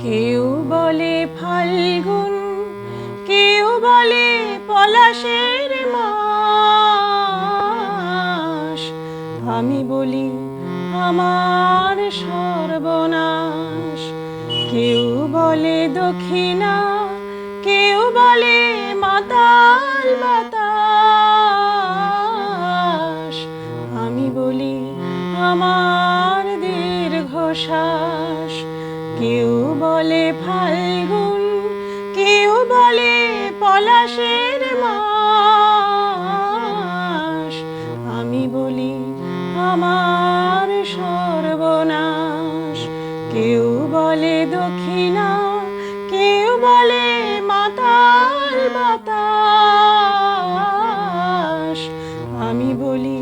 কেউ বলে ফাল্গুন, কেউ বলে পলাশের মাস। আমি বলি আমার সর্বনাশ। কেউ বলে দক্ষিণা, কেউ বলে মাতাল বাতাস। আমি বলি আমার দীর্ঘশ্বাস। কেউ বলে ফাল্গুন, কেউ বলে পলাশের মাস। আমি বলি আমার সর্বনাশ। কেউ বলে দক্ষিণা, কেউ বলে মাতাল বাতাস। আমি বলি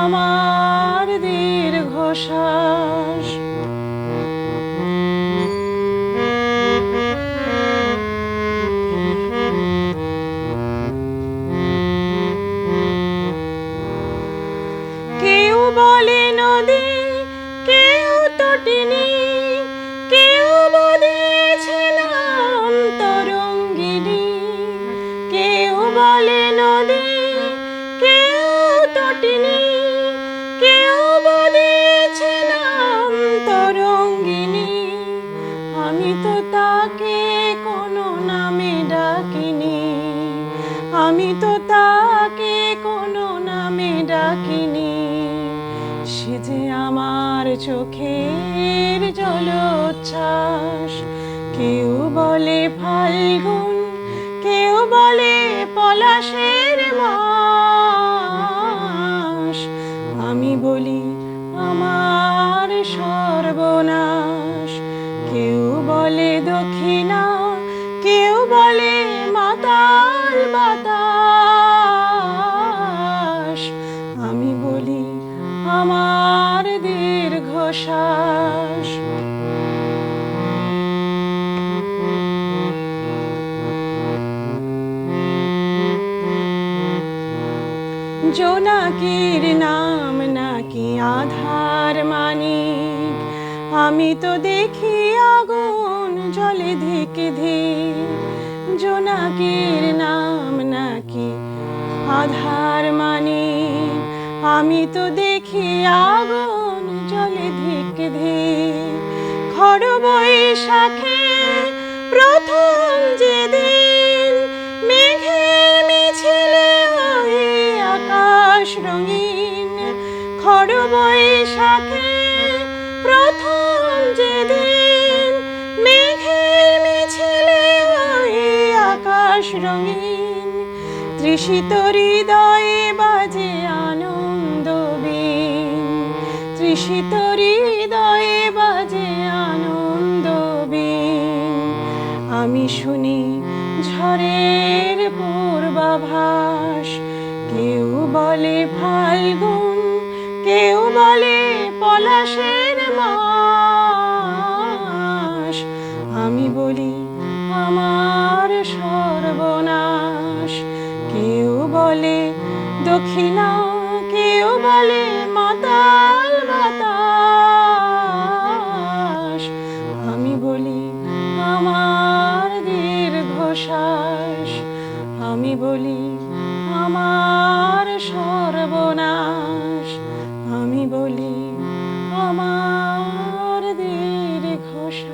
আমার দীর্ঘশ্বাস। কেউ বলে নদী, কেউ তটিনী, কেউ বলেছে নাম তরঙ্গিনী। কেউ বলে নদী, কেউ তটিনী, কেউ বলেছে নাম তরঙ্গিনী। আমি তো তাকে কোনো নামে ডাকিনি, আমি তো তাকে কোনো নামে ডাকিনি। সে যে আমার চোখের জলোচ্ছ্বাস। কেউ বলে ফাল্গুন, কেউ বলে পলাশের মাস। আমি বলি আমার সর্বনাশ। কেউ বলে দক্ষিণা, কেউ বলে মাতাল বাতাস। আমি বলি আমার দীর্ঘশ্বাস। জোনাকির নাম নাকি আধার মানিক। আমি তো দেখি আগুন জ্বলে ধিক ধিক। জোনাকির নাম নাকি আধার মানিক। আমি তো দেখি আগুন জ্বলে ধিক ধিক। খড় বৈশাখে প্রথম যেদিন মেঘের মিছিলে ওই আকাশ রঙিন। খড় বৈশাখে প্রথম যেদিন মেঘের মিছিলে ওই আকাশ রঙিন। তৃষিত হৃদয়ে বাজে আনন্দ বীণ, তৃষিত হৃদয়ে বাজে আনন্দ বীণ। আমি শুনি ঝড়ের পূর্বাভাস। কেউ বলে ফাল্গুন, কেউ বলে পলাশের মাস। আমি বলি আমার সর্বনাশ। কেউ বলে দক্ষিণা, কেউ বলে মাতাল বাতাস। আমি বলি আমার দীর্ঘশ্বাস। আমি বলি আমার সর্বনাশ। আমি বলি আমার দীর্ঘশ্বাস।